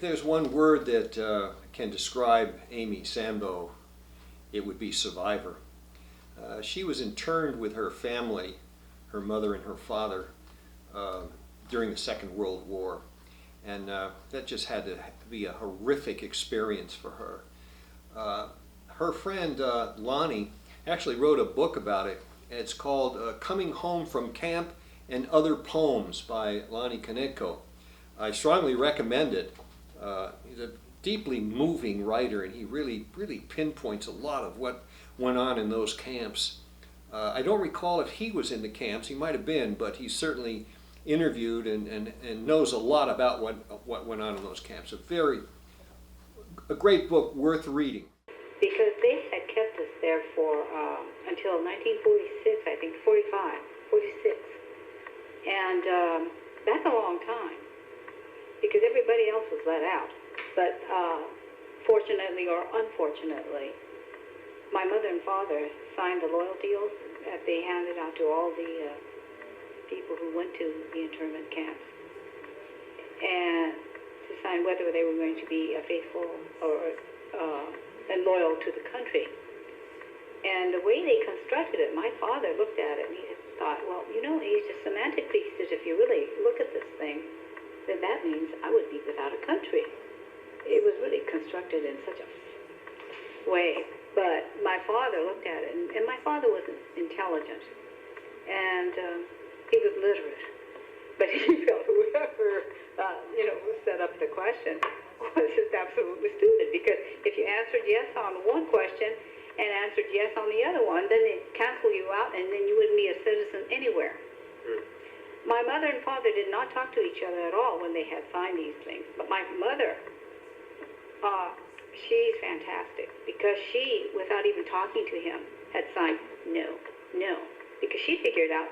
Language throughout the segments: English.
If there's one word that can describe Amy Sanbo, it would be survivor. She was interned with her family, her mother and her father, during the Second World War. And that just had to be a horrific experience for her. Her friend Lonny actually wrote a book about it. It's called Coming Home from Camp and Other Poems by Lonny Kaneko. I strongly recommend it. He's a deeply moving writer, and he really pinpoints a lot of what went on in those camps. I don't recall if he was in the camps. He might have been, but he certainly interviewed and knows a lot about what went on in those camps. A great book worth reading. Because they had kept us there for until 1946, I think, 45, 46. And that's a long time, because everybody else was let out. But fortunately or unfortunately, my mother and father signed the loyalty oath that they handed out to all the people who went to the internment camps, and to sign whether they were going to be faithful or and loyal to the country. And the way they constructed it, my father looked at it and he just thought, well, you know, he's just semantically, he says, if you really look at this thing, then that means I would be without a country. It was really constructed in such a way. But my father looked at it, and my father was intelligent, and he was literate. But he felt whoever, set up the question was just absolutely stupid, because if you answered yes on one question and answered yes on the other one, then they'd cancel you out, and then you wouldn't be a citizen anywhere. My mother and father did not talk to each other at all when they had signed these things. But my mother, she's fantastic, because she, without even talking to him, had signed no, because she figured out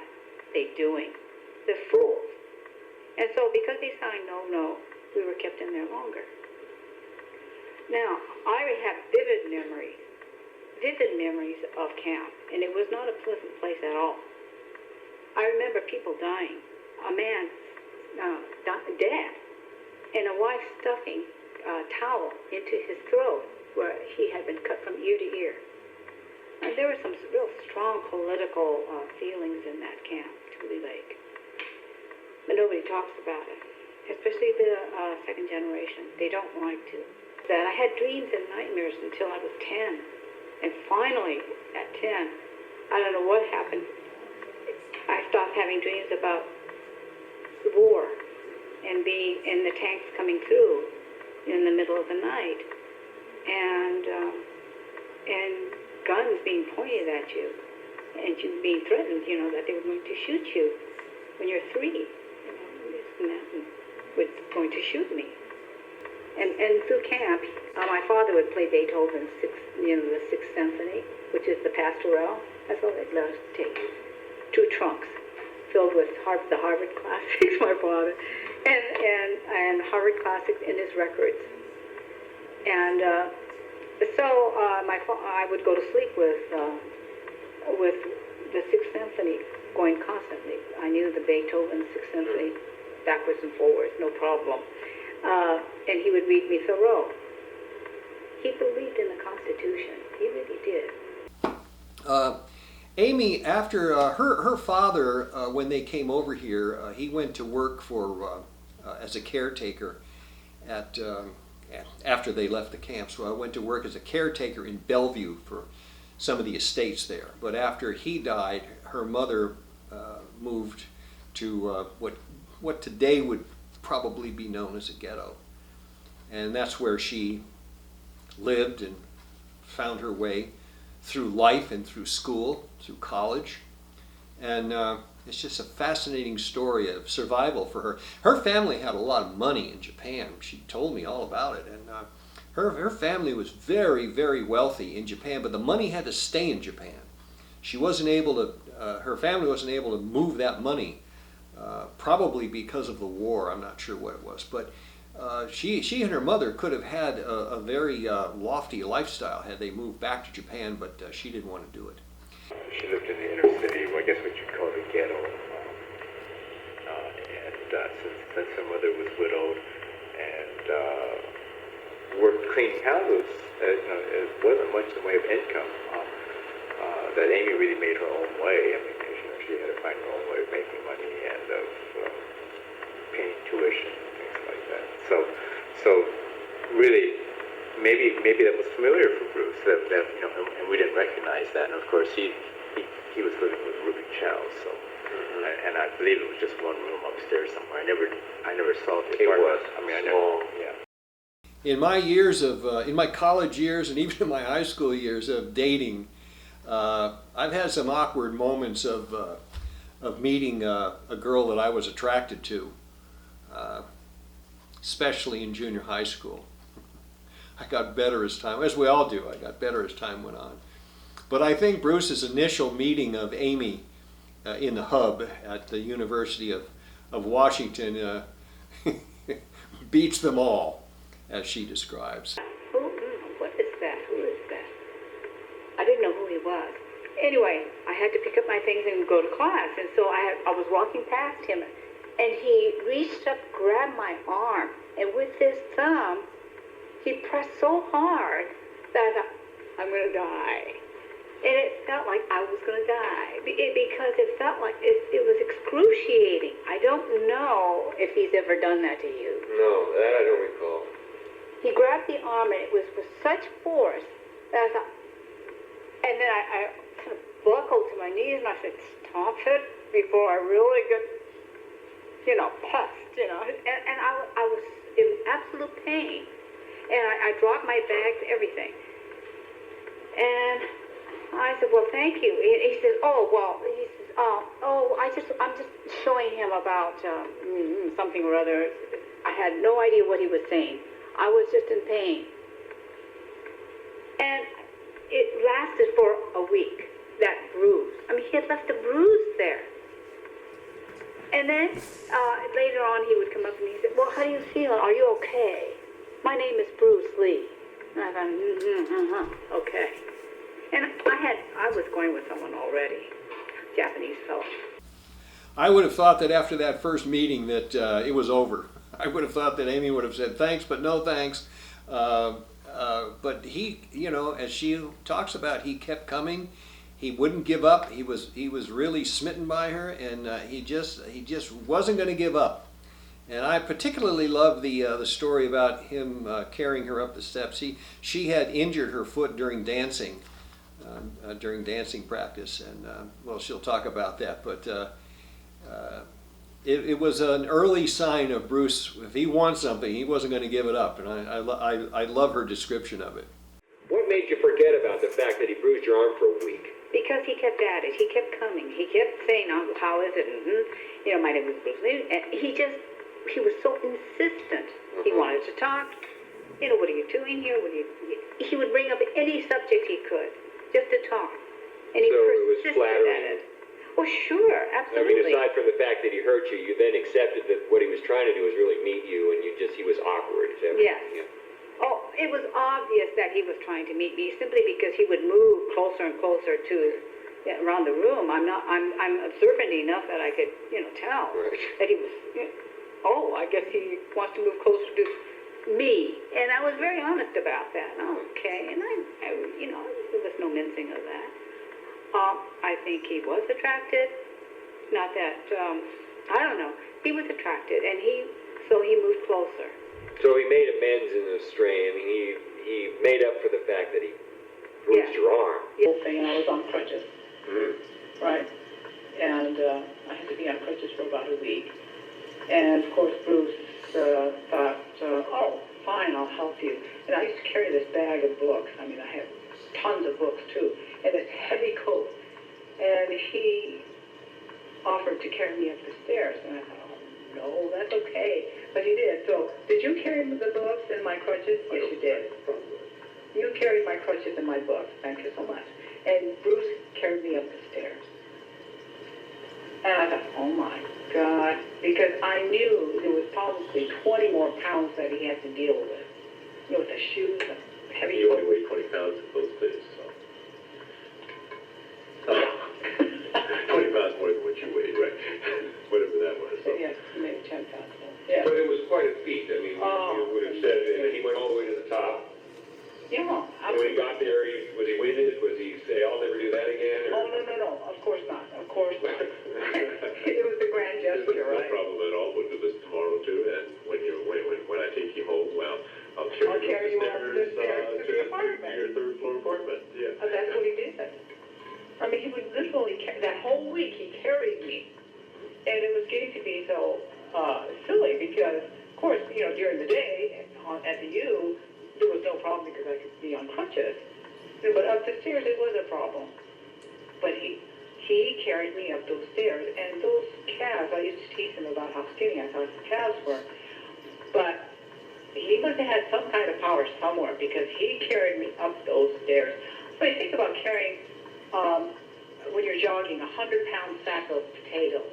they're doing. They're fools. And so because they signed no, we were kept in there longer. Now, I have vivid memories of camp, and it was not a pleasant place at all. I remember people dying, a man dead, and a wife stuffing a towel into his throat where he had been cut from ear to ear. And there were some real strong political feelings in that camp, Tule Lake. But nobody talks about it, especially the second generation. They don't like to. That I had dreams and nightmares until I was 10. And finally, at 10, I don't know what happened, I stopped having dreams about the war and the tanks coming through in the middle of the night, and guns being pointed at you, and you being threatened, that they were going to shoot you when you're 3. This man was going to shoot me. And through camp, my father would play Beethoven's the Sixth Symphony, which is the Pastoral. That's all they'd let us take. 2 trunks filled with the Harvard classics, my father, and Harvard classics in his records. And so I would go to sleep with the Sixth Symphony going constantly. I knew the Beethoven Sixth Symphony backwards and forwards, no problem. And he would read me Thoreau. He believed in the Constitution. He really did. Amy, after her father, when they came over here, he went to work as a caretaker after they left the camp. So I went to work as a caretaker in Bellevue for some of the estates there. But after he died, her mother moved to what today would probably be known as a ghetto. And that's where she lived and found her way through life and through school, through college. And it's just a fascinating story of survival for her. Her family had a lot of money in Japan. She told me all about it. And her family was very, very wealthy in Japan, but the money had to stay in Japan. She wasn't able to, her family wasn't able to move that money, probably because of the war. I'm not sure what it was. But she and her mother could have had a very lofty lifestyle had they moved back to Japan, but she didn't want to do it. She lived in the inner city, I guess what you'd call the ghetto, and since her mother was widowed, and worked cleaning houses. It wasn't much in the way of income. That Amy really made her own way. I mean, she had to find her own way of making money and of paying tuition and things like that. So really, maybe that was familiar for Bruce. That and we didn't recognize that. And of course, he was living with Ruby Chow. So, and I believe it was just one room upstairs somewhere. I never saw the apartment. I mean, I never. Yeah. In my years in my college years and even in my high school years of dating, I've had some awkward moments of meeting a girl that I was attracted to, especially in junior high school. I got better as time, as we all do, I got better as time went on. But I think Bruce's initial meeting of Amy in the hub at the University of Washington beats them all, as she describes. What is that? Who is that? I didn't know who he was. Anyway, I had to pick up my things and go to class, and so I was walking past him, and he reached up, grabbed my arm, and with his thumb, he pressed so hard that I thought, I'm going to die. And it felt like I was going to die, because it felt like it was excruciating. I don't know if he's ever done that to you. No, that I don't recall. He grabbed the arm, and it was with such force that I thought, and then I kind of buckled to my knees, and I said, stop it, before I really get, puffed, and I was in absolute pain, and I dropped my bags, everything, and I said, well, thank you. He says, I'm just showing him about something or other. I had no idea what he was saying. I was just in pain. And it lasted for a week, that bruise. I mean, he had left a bruise there. And then later on, he would come up and he said, well, how do you feel? Are you okay? My name is Bruce Lee. And I thought, okay. And I was going with someone already, Japanese fellow. I would have thought that after that first meeting that it was over. I would have thought that Amy would have said thanks, but no thanks. But he, as she talks about, he kept coming. He wouldn't give up. He was really smitten by her, and he just wasn't going to give up. And I particularly love the story about him carrying her up the steps. She had injured her foot during dancing practice, and she'll talk about that. But it was an early sign of Bruce. If he wants something, he wasn't going to give it up, and I love her description of it. What made you forget about the fact that he bruised your arm for a week? Because he kept at it. He kept coming. He kept saying, oh, how is it? My name was Bruce Lee. And he was so insistent. He wanted to talk. What are you doing here? He would bring up any subject he could, just to talk. And he persisted at it. Oh, sure, absolutely. I mean, aside from the fact that he hurt you, you then accepted that what he was trying to do was really meet you, and he was awkward. Is that yes. Yeah. Oh, it was obvious that he was trying to meet me simply because he would move closer and closer to around the room. I'm observant enough that I could, tell that he was. I guess he wants to move closer to me, and I was very honest about that. Okay, and I there was no mincing of that. I think he was attracted. Not that I don't know. He was attracted, and so he moved closer. So he made amends in the strain. I mean, he made up for the fact that he bruised your arm. Yeah. And I was on crutches. Mm-hmm. Right. And I had to be on crutches for about a week. And of course, Bruce thought, fine, I'll help you. And I used to carry this bag of books. I mean, I had tons of books too, and this heavy coat. And he offered to carry me up the stairs, and I thought, no, that's okay. But he did. So, did you carry the books and my crutches? Yes, you did. You carried my crutches and my books. Thank you so much. And Bruce carried me up the stairs. And I thought, oh my God, because I knew there was probably 20 more pounds that he had to deal with. With the shoes, the heavy You coat. only weighed 20 pounds in those days, so. 20 pounds more than what you weighed, right? Whatever that was. So. Yes, maybe 10 pounds more. Yeah. But it was quite a feat. I mean, Oh, And when he got there, was he winded? Was he say, "I'll never do that again"? Oh, no, of course not, of course not. It was a grand gesture, No right? problem at all. We'll do this tomorrow too. And when I take you home, well, I'll carry you up the stairs to the apartment. Your third floor apartment. Yeah. That's what he did. I mean, he would literally that whole week he carried me, and it was getting to be so silly because, of course, during the day at the U, there was no problem because I could be on crutches. But up the stairs, it was a problem. But he carried me up those stairs, and those calves, I used to tease him about how skinny I thought his calves were. But he must have had some kind of power somewhere because he carried me up those stairs. So you think about carrying, when you're jogging, 100-pound sack of potatoes.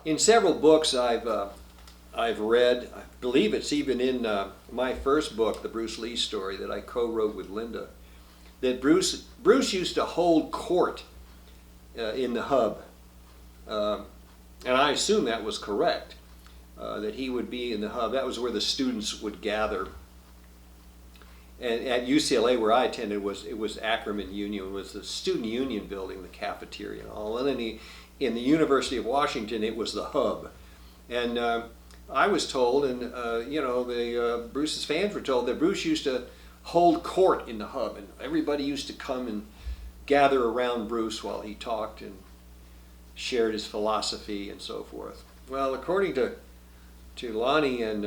In several books I've read, I believe it's even in my first book, the Bruce Lee story that I co-wrote with Linda, that Bruce used to hold court in the hub. And I assume that was correct, that he would be in the hub. That was where the students would gather. And at UCLA, where I attended, it was Ackerman Union. It was the student union building, the cafeteria and all. And then in the University of Washington, it was the hub. And I was told, and Bruce's fans were told, that Bruce used to hold court in the hub, and everybody used to come and gather around Bruce while he talked and shared his philosophy and so forth. Well, according to Lonny and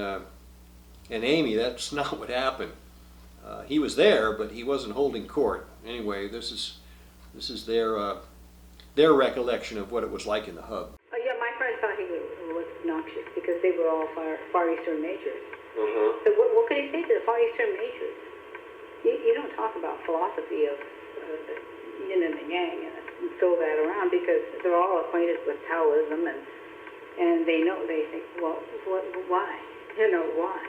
Amy, that's not what happened. He was there, but he wasn't holding court. Anyway, this is their recollection of what it was like in the hub. Yeah, my friends thought he was obnoxious because they were all Far Eastern majors. Uh-huh. So what can you say to the Far Eastern majors? You don't talk about philosophy of the yin and the yang and throw that around because they're all acquainted with Taoism and they think, well, why? Why?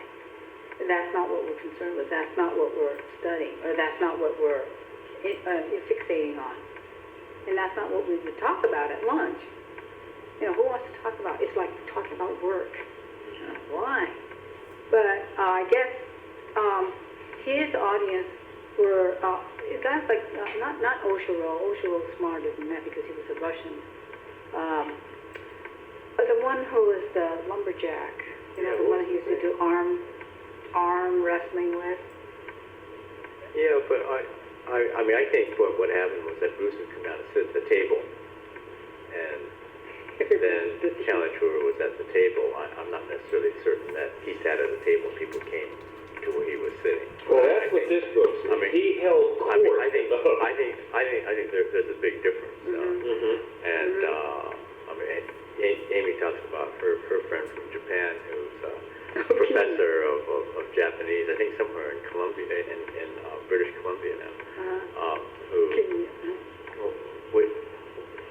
That's not what we're concerned with. That's not what we're studying, or that's not what we're fixating on. And that's not what we would talk about at lunch. Who wants to talk about? It's like talking about work. Why? But I guess his audience were guys like not Oshiro. Oshiro was smarter than that because he was a Russian. But the one who was the lumberjack, the one he used to do arm wrestling with. Yeah, but I think what happened was that Bruce would come down and sit at the table, and then Challenger was at the table. I'm not necessarily certain that he sat at the table and people came to where he was sitting. Well, that's what this book says. He held court I think in the hub. there's a big difference. And Amy talks about her friend from Japan who's a professor of Japanese, I think somewhere in Columbia, in British Columbia now.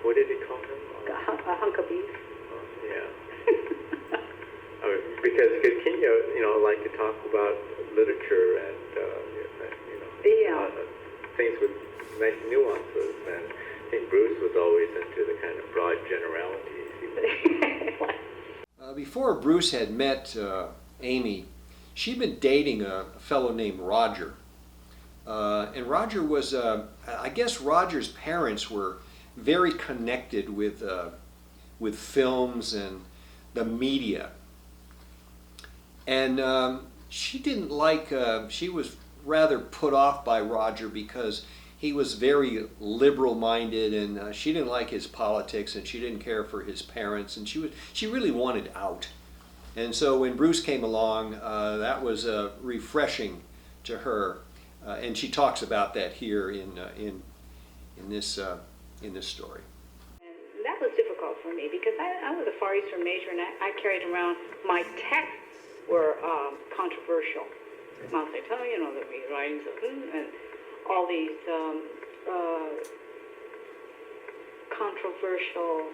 What did he call him? A hunk of beef. Yeah. Because Kenya, like to talk about literature and things with nice nuances, and I think Bruce was always into the kind of broad generalities. Before Bruce had met Amy, she'd been dating a fellow named Roger. And Roger was, I guess Roger's parents were very connected with films and the media. And she didn't like, she was rather put off by Roger because he was very liberal-minded, and she didn't like his politics, and she didn't care for his parents, and she really wanted out. And so when Bruce came along, that was refreshing to her, and she talks about that here in this story. And that was difficult for me because I was a Far Eastern major, and I carried around my texts were controversial. Mao Zedong, the writings of and all these controversial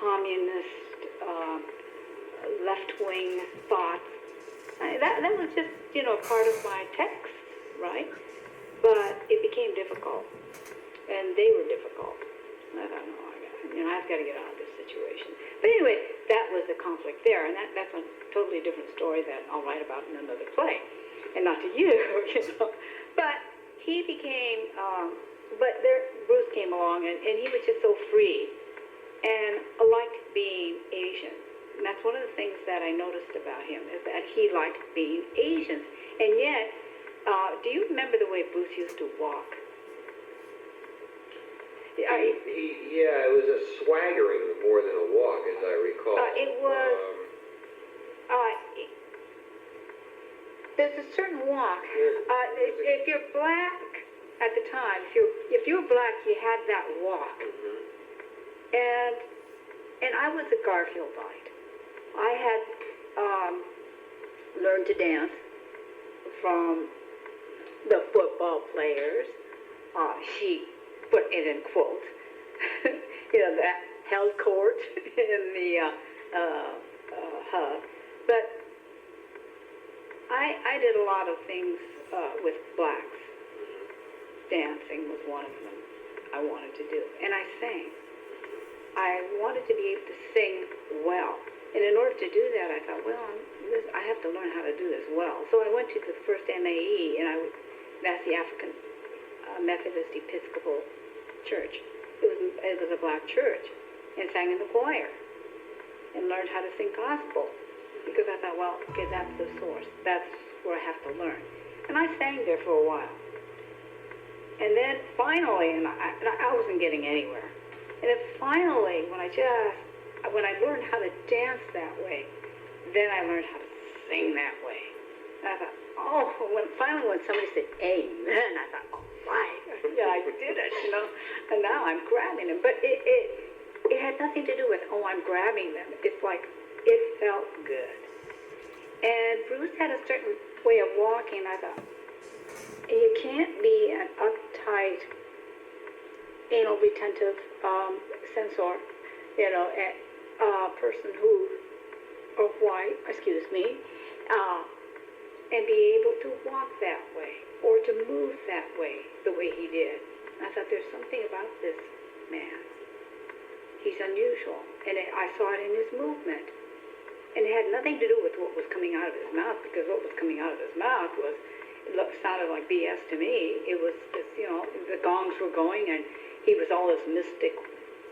communist left-wing thoughts. That was just part of my text, right? But it became difficult, and they were difficult. I thought, no, I've got to get out of this situation. But anyway, that was the conflict there, and that's a totally different story that I'll write about in another play. and not to you, you know. But he became, Bruce came along, and he was just so free and liked being Asian. And that's one of the things that I noticed about him, is that he liked being Asian. And yet, do you remember the way Bruce used to walk? It was a swaggering more than a walk, as I recall. It was, there's a certain walk. If you're black at the time, if you were black, you had that walk. And I was a Garfieldite. I had learned to dance from the football players. She put it in quotes. You know, that held court in the hub. But I did a lot of things with blacks. Dancing was one of them I wanted to do. And I sang. I wanted to be able to sing well. And in order to do that, I thought, well, I have to learn how to do this well. So I went to the first MAE, and that's the African Methodist Episcopal Church. It was a black church, and sang in the choir, and learned how to sing gospel. Because I thought, well, okay, that's the source. That's where I have to learn. And I sang there for a while. And then finally, and I wasn't getting anywhere. And then finally, when I learned how to dance that way, then I learned how to sing that way. And I thought, finally when somebody said amen, I thought, oh, right, yeah, I did it, you know. And now I'm grabbing them. But it had nothing to do with, I'm grabbing them. It's like, it felt good. And Bruce had a certain way of walking. I thought, you can't be an uptight, anal retentive censor, you know, a person or white, excuse me, and be able to walk that way or to move that way the way he did. And I thought, there's something about this man. He's unusual. And I saw it in his movement. And it had nothing to do with what was coming out of his mouth, because what was coming out of his mouth sounded like BS to me. It was just, you know, the gongs were going, and he was all this mystic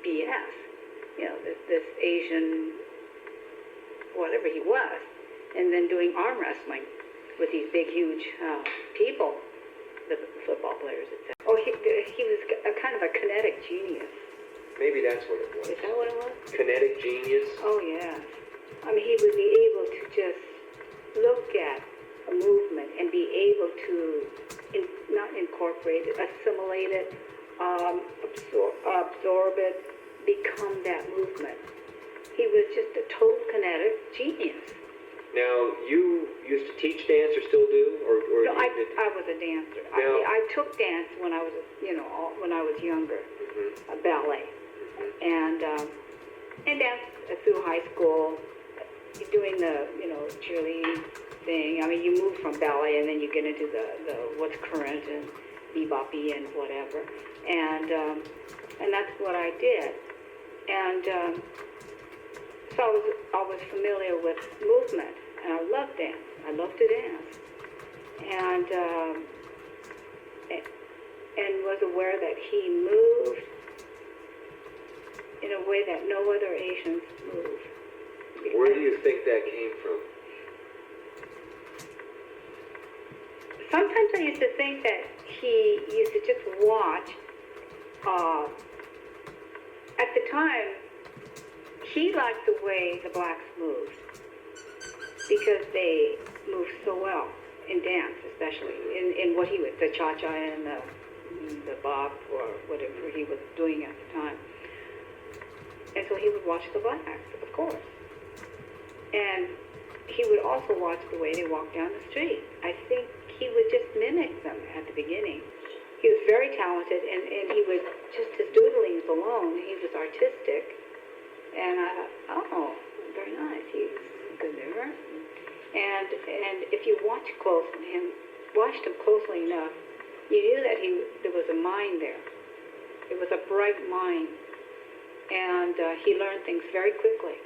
BS. You know, this Asian, whatever he was, and then doing arm wrestling with these big, huge people, the football players, etc. Oh, he was a kind of a kinetic genius. Maybe that's what it was. Is that what it was? Kinetic genius? Oh, yeah. I mean, he would be able to just look at a movement and be able to not incorporate it, assimilate it, absorb it, become that movement. He was just a total kinetic genius. Now, you used to teach dance, or still do, or No, I was a dancer. Now, I took dance when I was, when I was younger, ballet, and danced through high school, doing the, cheerleading thing. I mean, you move from ballet and then you get into the what's current and beboppy and whatever, and that's what I did, and so I was familiar with movement, and I loved dance. I loved to dance, and was aware that he moved in a way that no other Asians move. Where do you think that came from? Sometimes I used to think that he used to just watch. At the time, he liked the way the blacks moved because they moved so well in dance, especially in what he was, the cha-cha and the bob or whatever he was doing at the time. And so he would watch the blacks, of course. And he would also watch the way they walked down the street. I think he would just mimic them at the beginning. He was very talented, and he would, just his doodlings alone, he was artistic. And I thought, oh, very nice, he's good there. And if you watched him closely enough, you knew that there was a mind there. It was a bright mind. And he learned things very quickly,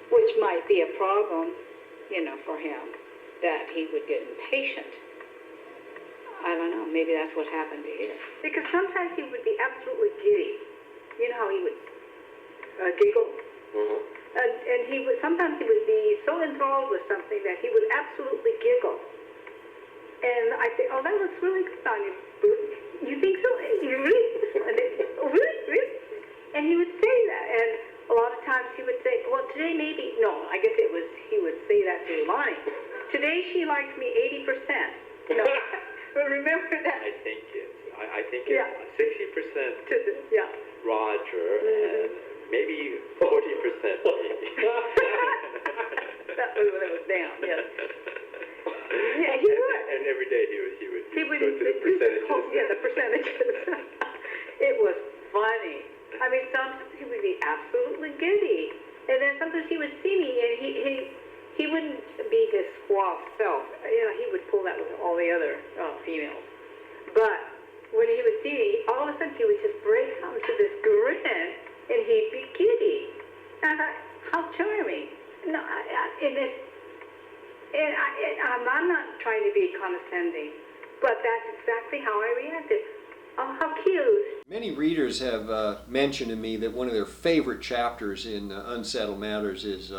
which might be a problem, for him. that he would get impatient. I don't know, maybe that's what happened to him. Because sometimes he would be absolutely giddy. You know how he would giggle? Mm-hmm. And sometimes he would be so enthralled with something that he would absolutely giggle. And I think, oh, that looks really good on you, Bruce. You think so? You really? And then, oh, really? Really? And he would say that. And a lot of times he would say, well, today maybe, no, I guess it was, he would say that to Lonny. Today she likes me 80%. You know? Remember that? I think it's Yeah. 60% Yeah. Roger and maybe 40% me. That was down, yes. Yeah, he would. And every day he would go to the percentages. Yeah, the percentages. It was funny. I mean, sometimes he would be absolutely giddy. And then sometimes he would see me and he wouldn't be his suave self. You know, he would pull that with all the other females. But when he would see me, all of a sudden he would just break out into this grin and he'd be giddy. And I thought, how charming. No, I'm not trying to be condescending, but that's exactly how I reacted. Oh, how cute. Many readers have mentioned to me that one of their favorite chapters in Unsettled Matters is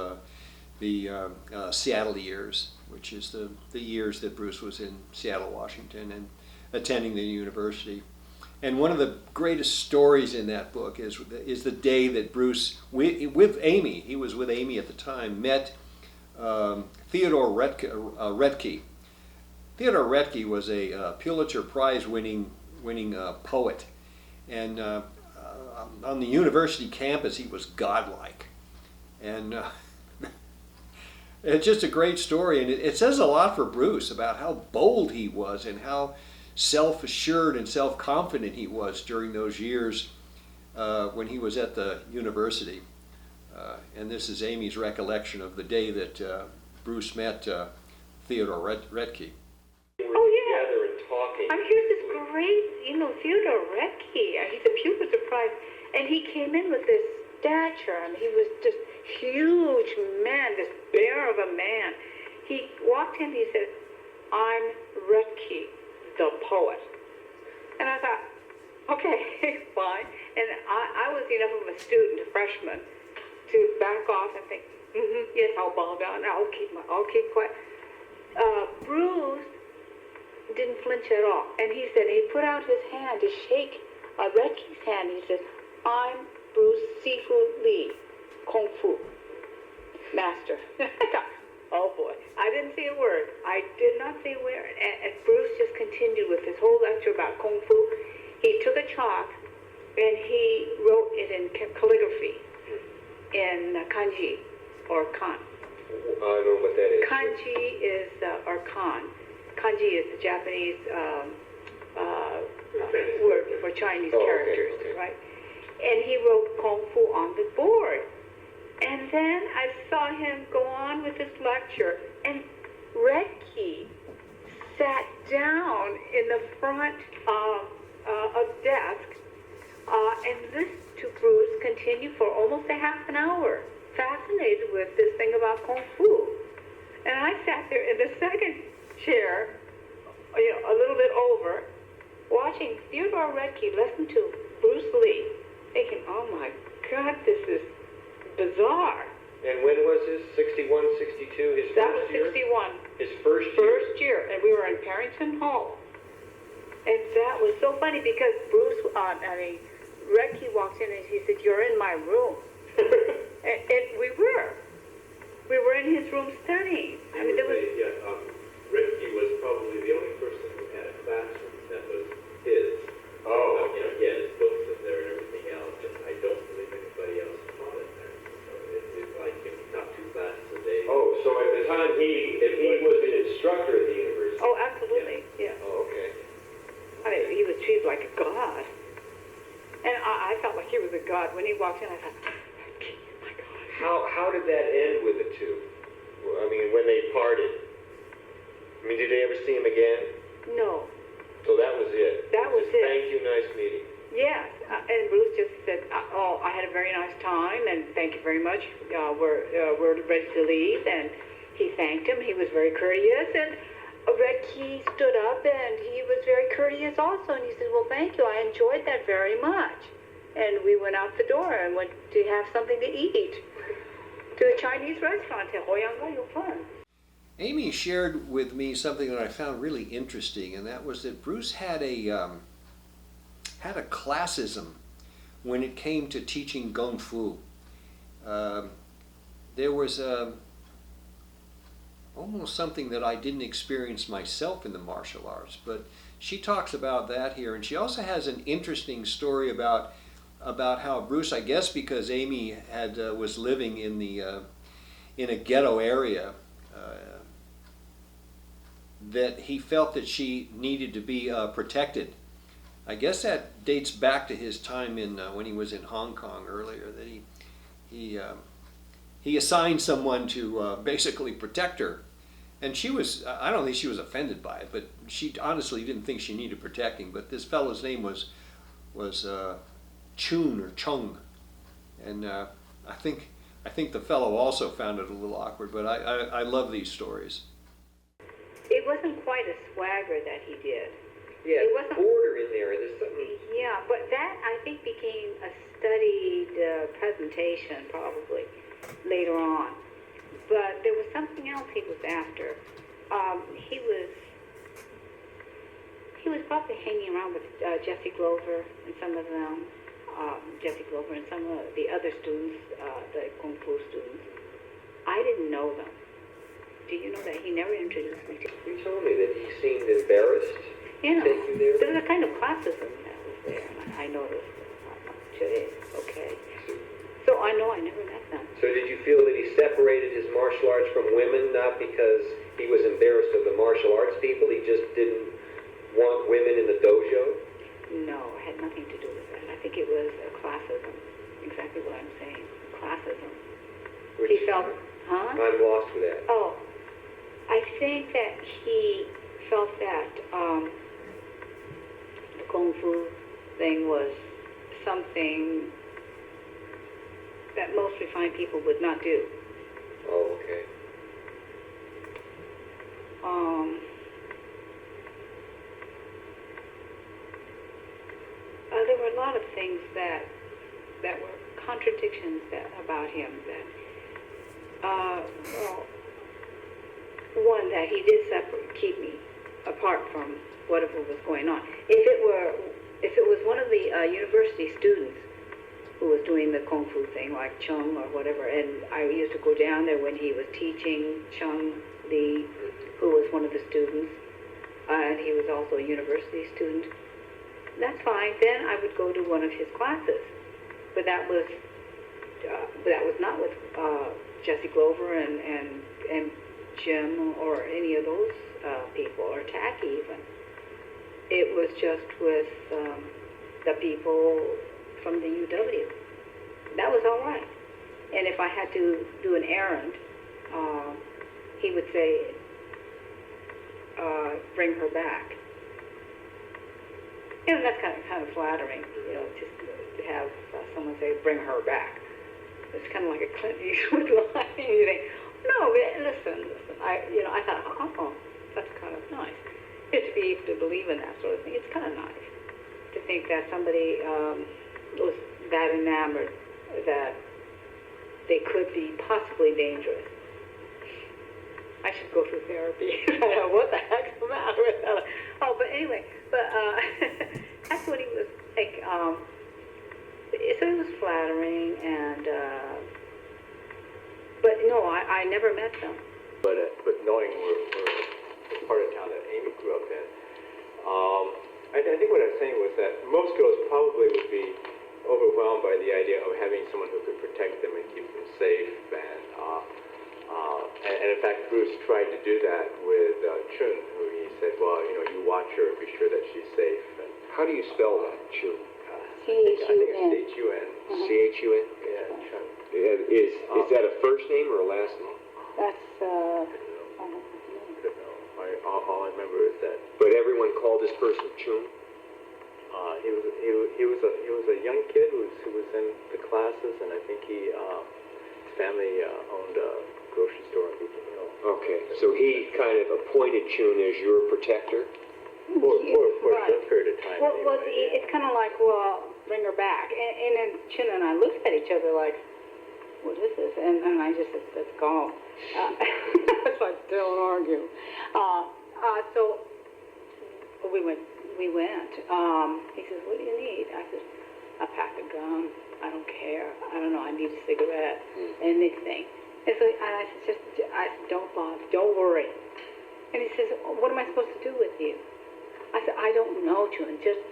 the Seattle years, which is the years that Bruce was in Seattle, Washington, and attending the university. And one of the greatest stories in that book is the day that Bruce, with Amy, he was with Amy at the time, met Theodore Roethke. Theodore Roethke was a Pulitzer Prize winning poet, and on the university campus he was godlike, and it's just a great story, and it says a lot for Bruce about how bold he was and how self-assured and self-confident he was during those years when he was at the university. And this is Amy's recollection of the day that Bruce met Theodore Roethke. Oh, yeah. Together and talking. I'm here's this great, Theodore Roethke. He's a Pulitzer Prize, and he came in with this stature, and he was just huge man, this bear of a man. He walked in, he said, "I'm Roethke, the poet." And I thought, okay, fine. And I was enough of a student, a freshman, to back off and think, yes, I'll bow down, I'll keep quiet. Bruce didn't flinch at all. And he said, he put out his hand to shake Roethke's hand. He said, "I'm Bruce Sifu Lee, Kung Fu Master." I thought, oh boy, I didn't say a word. I did not say a word. And Bruce just continued with his whole lecture about Kung Fu. He took a chalk and he wrote it in calligraphy, in kanji, or kan. I don't know what that is. Kanji is, or kan. Kanji is the Japanese word for Chinese characters, okay. right? And he wrote Kung Fu on the board. And then I saw him go on with his lecture, and Roethke sat down in the front of desk and listened to Bruce continue for almost a half an hour, fascinated with this thing about Kung Fu. And I sat there in the second chair, a little bit over, watching Theodore Roethke listen to Bruce Lee, thinking, oh my God, this is bizarre. And when was this? 61, 62? His That first was year? 61. His first year? First year, and we were in Parrington Hall. And that was so funny because Bruce, Roethke walked in and he said, "You're in my room." and we were. We were in his room studying. I mean, there was... Roethke was probably the only person who had a classroom that was his. Oh. He had his books in there and everything else, and I don't believe anybody else taught it there. So it's like not 2 classes a day. Oh, so at the time he was an instructor at the university. Oh, absolutely, yeah. Oh, okay. I mean, he was treated like a god. And I felt like he was a god. When he walked in, I thought, oh my God. How did that end with the two? I mean, when they parted? I mean, did they ever see him again? No. So that was it? That was it. Thank you, nice meeting. Yes, and Bruce just said, "Oh, I had a very nice time, and thank you very much. We're ready to leave." And he thanked him. He was very courteous, and Roethke stood up, and he was very courteous also. And he said, "Well, thank you. I enjoyed that very much." And we went out the door and went to have something to eat to a Chinese restaurant. Amy shared with me something that I found really interesting, and that was that Bruce had a classism when it came to teaching Kung Fu. There was almost something that I didn't experience myself in the martial arts, but she talks about that here, and she also has an interesting story about how Bruce, I guess because Amy was living in a ghetto area, that he felt that she needed to be protected. I guess that dates back to his time when he was in Hong Kong earlier, that he assigned someone to basically protect her. And she was, I don't think she was offended by it, but she honestly didn't think she needed protecting. But this fellow's name was Chun or Chung. And I think the fellow also found it a little awkward, but I love these stories. It wasn't quite a swagger that he did. Yeah, It wasn't- order in there. There's something. Yeah, but that I think became a studied presentation probably later on. But there was something else he was after. He was probably hanging around with Jesse Glover and some of them. Jesse Glover and some of the other students, the Kung Fu students. I didn't know them. Do you know that he never introduced me to? You told me that he seemed embarrassed. You know, Take you there? there was a kind of classism that was there. And I noticed today. Okay. So I know I never met them. So did you feel that he separated his martial arts from women, not because he was embarrassed of the martial arts people, he just didn't want women in the dojo? No, it had nothing to do with that. I think it was a classism. Exactly what I'm saying. Classism. Which, He felt, huh? I'm lost with that. Oh, I think that he felt that the Kung Fu thing was something that most refined people would not do. Oh, okay. There were a lot of things that were contradictions about him. Well, one that he did keep me apart from whatever was going on. If it was one of the university students who was doing the Kung Fu thing, like Chung or whatever, and I used to go down there when he was teaching Chung Lee, who was one of the students, and he was also a university student. That's fine. Then I would go to one of his classes, but that was not with Jesse Glover and Jim or any of those people, or Tacky even. It was just with the people from the UW. That was all right. And if I had to do an errand, he would say, bring her back. You know, that's kind of flattering, you know, just to have someone say, bring her back. It's kind of like a Clint Eastwood line. You think, no, listen. I thought, oh, that's kind of nice. To be able to believe in that sort of thing, it's kind of nice. To think that somebody was that enamored that they could be possibly dangerous. I should go through therapy. I don't know what the heck's the matter with that. Oh, but anyway, that's what he was like. So it was flattering, and but no, I never met them. But knowing we're the part of town that Amy grew up in, I think what I was saying was that most girls probably would be overwhelmed by the idea of having someone who could protect them and keep them safe. And in fact, Bruce tried to do that with Chun, who he said, well, you watch her, be sure that she's safe. And, How do you spell that, Chun? I think it's H-U-N. C-H-U-N? Yeah, Chun. Is that a first name or a last name? That's I don't know. All I remember is that But everyone called this person Chun? he was a young kid who was in the classes, and I think his family owned a grocery store on Beacon Hill. Okay, so he kind of appointed Chun as your protector? For a Right. short period of time. Well, anyway, it's kind of like, well, bring her back. And then Chin and I looked at each other like, what is this? And I just said, let's go. That's like, don't argue. So we went. He says, what do you need? I said, I packed a gun. I don't care. I don't know. I need a cigarette. Anything. And so I said, don't bother. Don't worry. And he says, what am I supposed to do with you? I said, I don't know, Chun. Just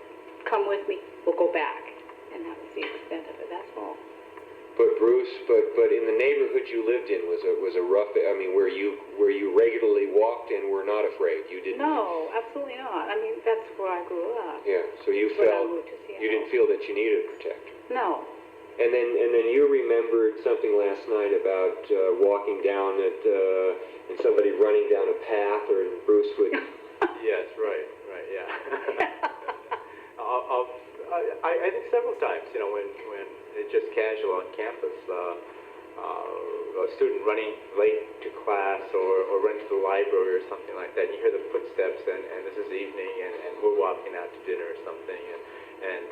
come with me. We'll go back. And that was the extent of it. That's all. But Bruce, but in the neighborhood you lived in was a rough. I mean, where you regularly walked and were not afraid. You didn't. No, absolutely not. I mean, that's where I grew up. Yeah. So you When I felt moved to Seattle. you didn't feel that you needed a protector. No. And then you remembered something last night about walking down and somebody running down a path, or Bruce would. Yes, right, yeah. I think several times, when it's just casual on campus, a student running late to class or running to the library or something like that, and you hear the footsteps, and this is evening, and we're walking out to dinner or something, and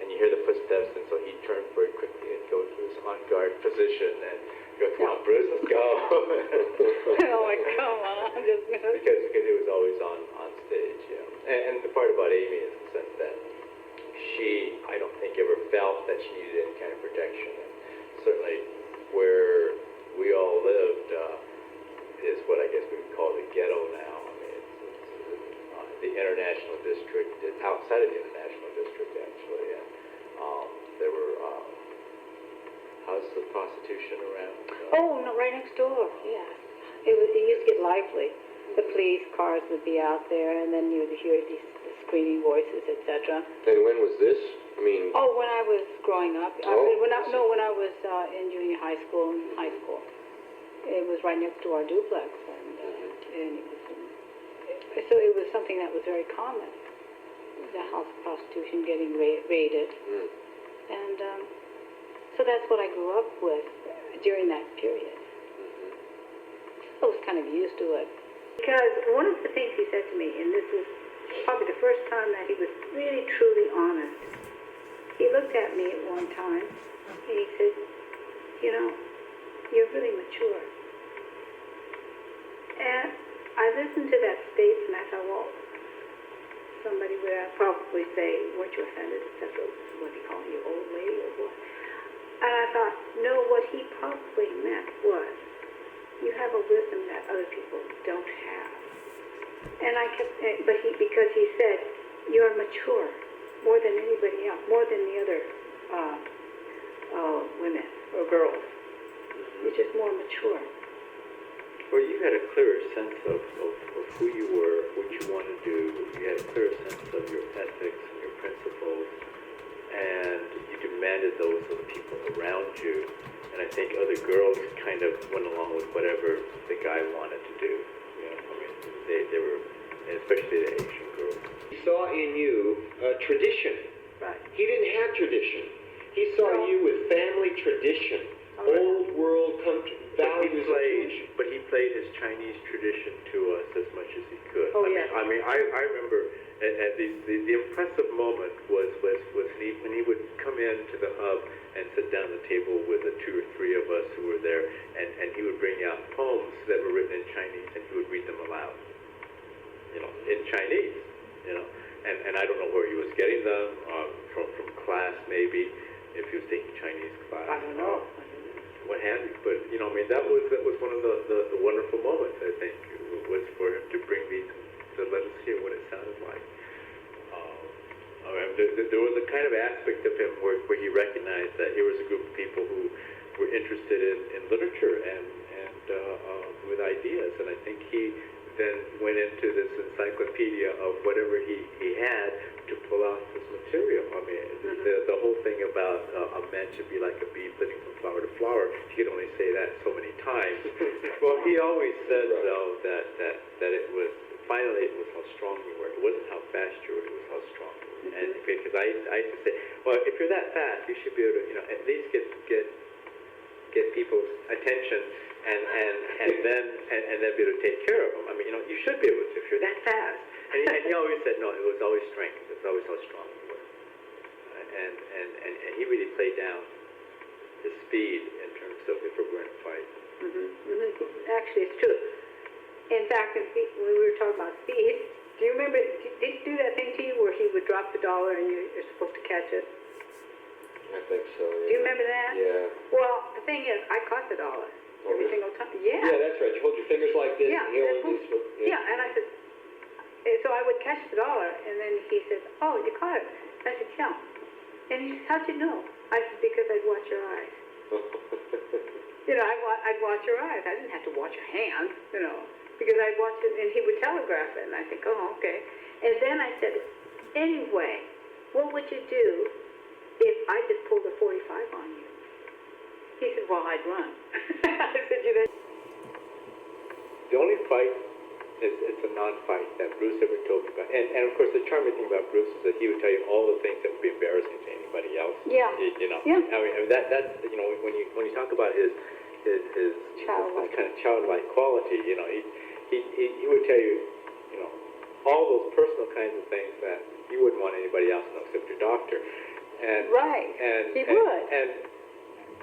you hear the footsteps, and so he turned very quickly and goes to his on-guard position, and goes, come on, Bruce, let's go. Oh, my, come on. Because he was always on stage, And the part about Amy is the sense that she, I don't think, ever felt that she needed any kind of protection. And certainly where we all lived is what I guess we would call the ghetto now. I mean, it's the international district, it's outside of the international district, actually. And there were houses of prostitution around. Oh, no, right next door. Yes. It used to get lively. The police cars would be out there, and then you would hear these screaming voices, etc. And when was this? I mean. Oh, when I was growing up. Oh, When I was in junior high school and high school. It was right next to our duplex, and so it was something that was very common. The house of prostitution getting raided, and so that's what I grew up with during that period. I was kind of used to it. Because one of the things he said to me, and this is probably the first time that he was really, truly honest, he looked at me at one time, and he said, you're really mature. And I listened to that statement, and I thought, well, somebody would probably say, weren't you offended, etc. What he called you, old lady, or what? And I thought, no, what he probably meant was, you have a wisdom that other people don't have. And I kept, because he said, you're mature more than anybody else, more than the other women or girls. You're just more mature. Well, you had a clearer sense of who you were, what you wanted to do. You had a clearer sense of your ethics and your principles, and you demanded those of the people around you. And I think other girls kind of went along with whatever the guy wanted to do. They were, especially the Asian girls. He saw in you tradition. Right. He didn't have tradition. He saw you with family tradition, old world values. But he played his Chinese tradition to us as much as he could. Oh, yeah. I remember the impressive moment was when he would come into the hub and sit down at the table with the two or three of us who were there, and he would bring out poems that were written in Chinese, and he would read them aloud, in Chinese, and I don't know where he was getting them, from class maybe, if he was taking Chinese class. I don't know. What have you, but that was one of the wonderful moments, I think, was for him to bring me to let us hear what it sounded like. There was a kind of aspect of him where he recognized that here was a group of people who were interested in literature and with ideas, and I think he then went into this encyclopedia of whatever he had to pull out this material. I mean, the whole thing about a man should be like a bee flitting from flower to flower, he could only say that so many times. Well, he always said, though, that it was, finally it was how strong you were. It wasn't how fast you were, it was how strong you were. And because I used to say, well, if you're that fast, you should be able to, at least get people's attention and then be able to take care of them. I mean, you should be able to if you're that fast. And he always said, no, it was always strength. It was always how strong you were. And he really played down his speed in terms of if we're going to fight. Actually, it's true. In fact, when we were talking about speed, do you remember, did he do that thing to you where he would drop the dollar and you're supposed to catch it? I think so, yeah. Do you remember that? Yeah. Well, the thing is, I caught the dollar every single time. Yeah. Yeah, that's right. You hold your fingers like this Yeah, and he only that's moves. yeah, and I said, so I would catch the dollar, and then he said, oh, you caught it. I said, yeah. And he said, how'd you know? I said, because I'd watch your eyes. I'd watch your eyes. I didn't have to watch your hands, because I'd watch it, and he would telegraph it, and I think, oh, okay. And then I said, anyway, what would you do if I just pulled a 45 on you? He said, well, I'd run. I said, The only fight it's a non-fight that Bruce ever told me about. And of course, the charming thing about Bruce is that he would tell you all the things that would be embarrassing to anybody else. Yeah. Yeah. I mean that's when you talk about his childlike, kind of childlike quality, he would tell you, all those personal kinds of things that you wouldn't want anybody else to know except your doctor. And right. He would.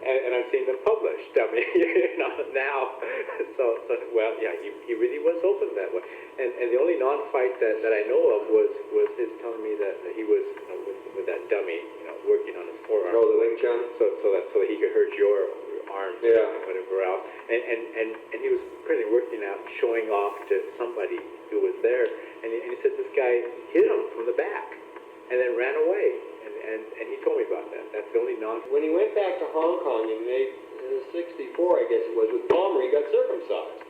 And I've seen them published. I mean, now. So well, yeah, he really was open that way. And the only non-fight that I know of was his telling me that he was with that dummy, working on his forearm. Oh, the Wing Chun. So that he could hurt your arms, yeah, and whatever else. And he was pretty working out, showing off to somebody who was there. And he said this guy hit him from the back, and then ran away. And he told me about that. That's the only When he went back to Hong Kong in May 64, I guess it was, with Palmer, he got circumcised.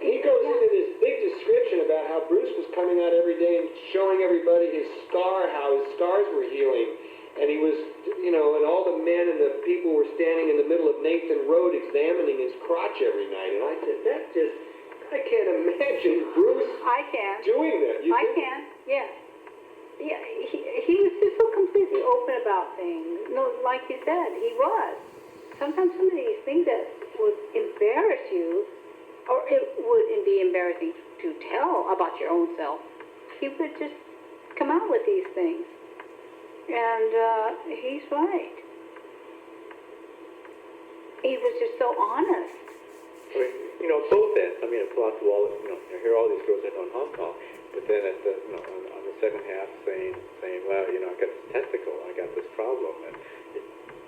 And he goes into this big description about how Bruce was coming out every day and showing everybody how his scars were healing. And he was, and all the men and the people were standing in the middle of Nathan Road examining his crotch every night. And I said, I can't imagine Bruce doing that. I can, yeah. Yeah, he was just so completely open about things. No, like you said, he was. Sometimes some of these things that would embarrass you, or it would be embarrassing to tell about your own self, he would just come out with these things. And he's right. He was just so honest. I mean, both ends. I mean, it's lots of all, I hear all these girls that are in Hong Kong, but then at the, on the second half saying, well, I got this testicle, I got this problem, and it's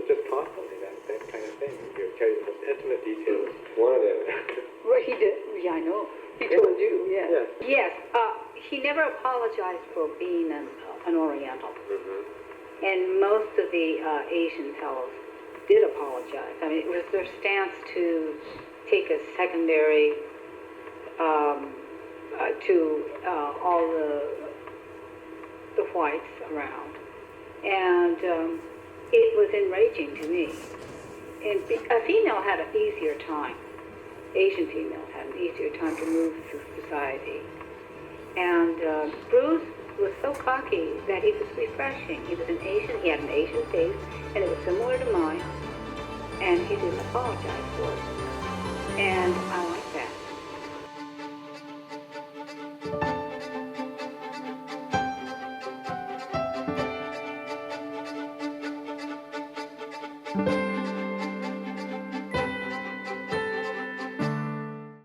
just constantly that kind of thing. You tell you the most intimate details. One of them. Well, he did. Yeah, I know. He told you. Yeah. Yes. Yes. He never apologized for being an Oriental, and most of the Asian fellows did apologize. I mean, it was their stance to take a secondary to all the whites around, and it was enraging to me. And a female had an easier time. Asian females had an easier time to move through society. And Bruce was so cocky that he was refreshing. He was an Asian. He had an Asian face, and it was similar to mine. And he didn't apologize for it. And I like that. Thank you.